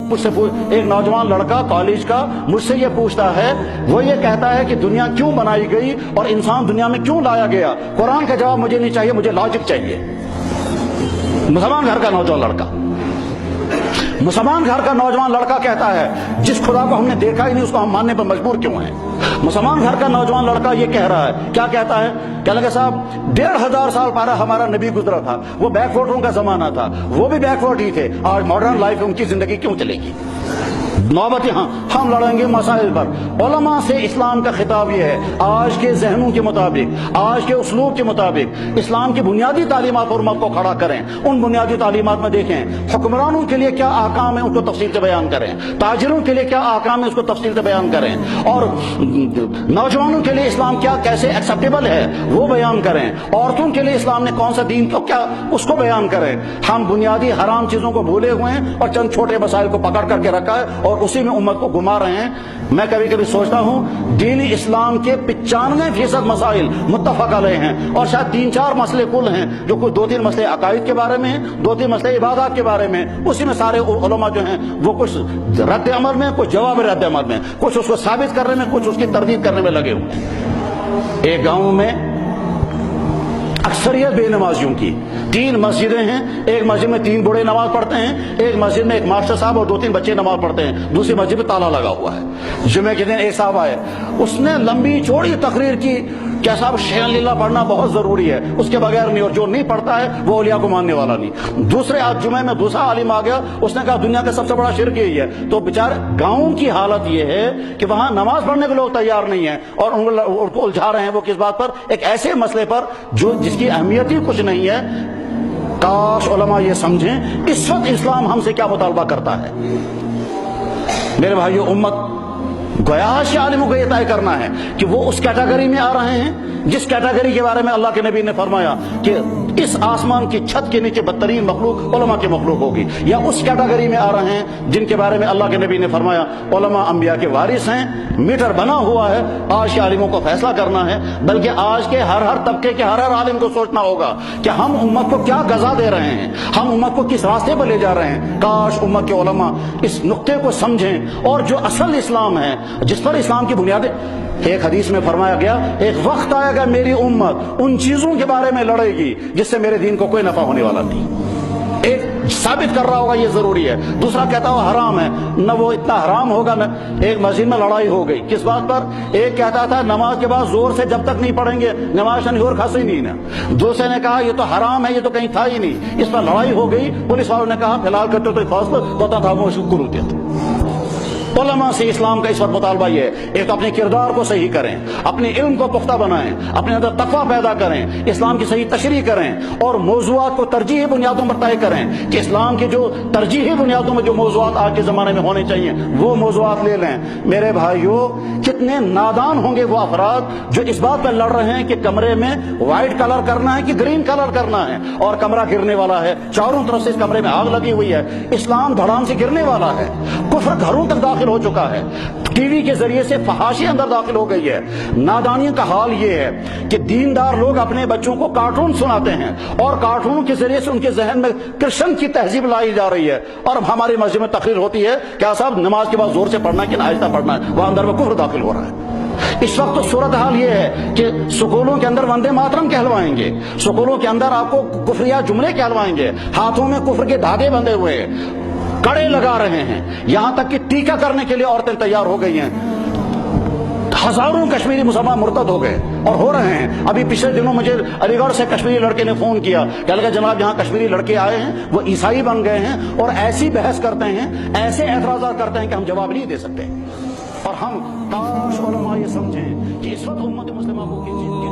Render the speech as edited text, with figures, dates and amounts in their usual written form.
مجھ سے ایک نوجوان لڑکا کالج کا مجھ سے یہ پوچھتا ہے، وہ یہ کہتا ہے کہ دنیا کیوں بنائی گئی اور انسان دنیا میں کیوں لایا گیا؟ قرآن کا جواب مجھے نہیں چاہیے، مجھے لاجک چاہیے۔ مسلمان گھر کا نوجوان لڑکا، مسلمان گھر کا نوجوان لڑکا کہتا ہے جس خدا کو ہم نے دیکھا ہی نہیں اس کو ہم ماننے پر مجبور کیوں ہیں؟ مسلمان گھر کا نوجوان لڑکا یہ کہہ رہا ہے، کیا کہتا ہے؟ کہنے لگا صاحب 1500 سال پہلے ہمارا نبی گزرا تھا، وہ بیک ورڈوں کا زمانہ تھا، وہ بھی بیک ورڈ ہی تھے، آج ماڈرن لائف ان کی زندگی کیوں چلے گی؟ نوبت یہاں ہم لڑیں گے مسائل پر۔ علماء سے اسلام کا خطاب یہ ہے، آج کے ذہنوں کے مطابق، آج کے اسلوب کے مطابق اسلام کی بنیادی تعلیمات پر امت کو کھڑا کریں۔ ان بنیادی تعلیمات میں دیکھیں حکمرانوں کے لیے کیا احکام ہیں ان کو تفصیل سے بیان کریں، تاجروں کے لیے کیا احکام ہیں اس کو تفصیل سے بیان کریں، اور نوجوانوں کے لیے اسلام کیا کیسے ایکسیپٹیبل ہے وہ بیان کریں، عورتوں کے لیے اسلام نے کون سا دین کو کیا اس کو بیان کریں۔ ہم بنیادی حرام چیزوں کو بھولے ہوئے ہیں اور چند چھوٹے مسائل کو پکڑ کر کے رکھا ہے اور اسی میں امت کو گھما رہے ہیں۔ میں کبھی کبھی سوچتا ہوں دین اسلام کے 95% مسائل متفق علیہ ہیں اور شاید 3-4 مسئلے کل ہیں جو کوئی 2-3 مسئلے عقائد کے بارے میں ہیں، 2-3 مسئلے عبادات کے بارے میں، اسی میں سارے علماء جو ہیں وہ کچھ رد عمل میں، کچھ جواب رد عمل میں، کچھ اس کو ثابت کرنے میں، کچھ اس کی تردید کرنے میں لگے ہوئے ہیں۔ ایک گاؤں میں اکثریت بے نمازیوں کی 3 مسجدیں ہیں، ایک مسجد میں 3 بوڑھے نماز پڑھتے ہیں، ایک مسجد میں ایک ماسٹر صاحب اور 2-3 بچے نماز پڑھتے ہیں، دوسری مسجد میں تالا لگا ہوا ہے۔ جمعے کے دن ایک صاحب آئے، اس نے لمبی چوڑی تقریر کی کہ صاحب شیخ لیلہ پڑھنا بہت ضروری ہے، اس کے بغیر نہیں، اور جو نہیں پڑھتا ہے وہ اولیاء کو ماننے والا نہیں۔ دوسرے آج جمعے میں دوسرا عالم آ گیا، اس نے کہا دنیا کا سب سے بڑا شرک یہی ہے۔ تو بیچارے گاؤں کی حالت یہ ہے کہ وہاں نماز پڑھنے کے لوگ تیار نہیں ہیں اور ان کو الجھا رہے ہیں وہ کس بات پر؟ ایک ایسے مسئلے پر جو جس کی اہمیت ہی کچھ نہیں ہے۔ کاش علماء یہ سمجھیں اس وقت اسلام ہم سے کیا مطالبہ کرتا ہے۔ میرے بھائیو، امت گویا کہ عالموں کو یہ طے کرنا ہے کہ وہ اس کیٹیگری میں آ رہے ہیں جس کیٹیگری کے بارے میں اللہ کے نبی نے فرمایا کہ اس آسمان کی چھت کے نیچے بدترین مخلوق علماء کی مخلوق ہوگی، یا اس کیٹیگری میں آ رہے ہیں جن کے بارے میں اللہ کے نبی نے فرمایا علماء انبیاء کے وارث ہیں۔ میٹر بنا ہوا ہے، آج کے عالموں کو فیصلہ کرنا ہے، بلکہ آج کے ہر طبقے کے ہر عالم کو سوچنا ہوگا کہ ہم امت کو کیا غذا دے رہے ہیں، ہم امت کو کس راستے پر لے جا رہے ہیں۔ کاش امت کے علماء اس نقطے کو سمجھیں اور جو اصل اسلام ہے جس پر اسلام کی بنیادیں، ایک حدیث میں فرمایا گیا ایک وقت آئے گا میری امت ان چیزوں کے بارے میں لڑے گی جس سے میرے دین کو کوئی نفع ہونے والا نہیں۔ ایک ثابت کر رہا ہوگا یہ ضروری ہے، دوسرا کہتا ہو حرام ہے، نہ وہ اتنا حرام ہوگا۔ نہ ایک مسجد میں لڑائی ہو گئی، کس بات پر؟ ایک کہتا تھا نماز کے بعد زور سے جب تک نہیں پڑھیں گے نماز نہیں اور کھنسی نہیں نا، دوسرے نے کہا یہ تو حرام ہے، یہ تو کہیں تھا ہی نہیں، اس پر لڑائی ہو گئی۔ پولیس والوں نے کہا فی الحال کرتے تو فاصلہ ہوتا تھا وہ شکر ہوتے تھے۔ علماء سے اسلام کا اس وقت مطالبہ یہ ہے ایک تو اپنے کردار کو صحیح کریں، اپنے علم کو پختہ بنائیں، اپنے اندر تقویٰ پیدا کریں، اسلام کی صحیح تشریح کریں اور موضوعات کو ترجیحی بنیادوں پر طے کریں کہ اسلام کی جو ترجیحی بنیادوں میں جو موضوعات آج کے زمانے میں ہونے چاہیے وہ موضوعات لے لیں۔ میرے بھائیوں، کتنے نادان ہوں گے وہ افراد جو اس بات پر لڑ رہے ہیں کہ کمرے میں وائٹ کلر کرنا ہے کہ گرین کلر کرنا ہے، اور کمرہ گرنے والا ہے، چاروں طرف سے اس کمرے میں آگ لگی ہوئی ہے، اسلام دھڑام سے گرنے والا ہے، کفر گھروں تک داخل ہو چکا ہے، ٹی وی کے ذریعے سے فحاشی اندر داخل ہو گئی ہے۔ نادانی کا حال یہ ہے کہ دیندار لوگ اپنے بچوں کو کارٹون سناتے ہیں اور کارٹونوں کے ذریعے سے ان کے ذہن میں کرشن کی تہذیب لائی جا رہی ہے، اور ہماری مسجد میں تقریر ہوتی ہے کیا صاحب نماز کے بعد زور سے پڑھنا ہے کہ آہستہ پڑھنا ہے، وہ اندر میں کفر داخل ہو رہا ہے۔ اس وقت تو صورتحال یہ ہے کہ سکولوں کے اندر وندے ماترم کہلوائیں گے، سکولوں کے اندر آپ کو کفریہ جملے کہلوائیں گے، ہاتھوں میں کفر کے دھاگے بندھے ہوئے، کڑے لگا رہے ہیں، یہاں تک کہ ٹیکہ کرنے کے لیے عورتیں تیار ہو گئی ہیں۔ ہزاروں کشمیری مسلمان مرتد ہو گئے اور ہو رہے ہیں۔ ابھی پچھلے دنوں مجھے علی گڑھ سے کشمیری لڑکے نے فون کیا کہ لگا جناب یہاں کشمیری لڑکے آئے ہیں وہ عیسائی بن گئے ہیں اور ایسی بحث کرتے ہیں، ایسے اعتراضات کرتے ہیں کہ ہم جواب نہیں دے سکتے۔ اور ہم کاش علماء یہ سمجھیں کہ اس وقت امت مسلمہ کو کس چیز کی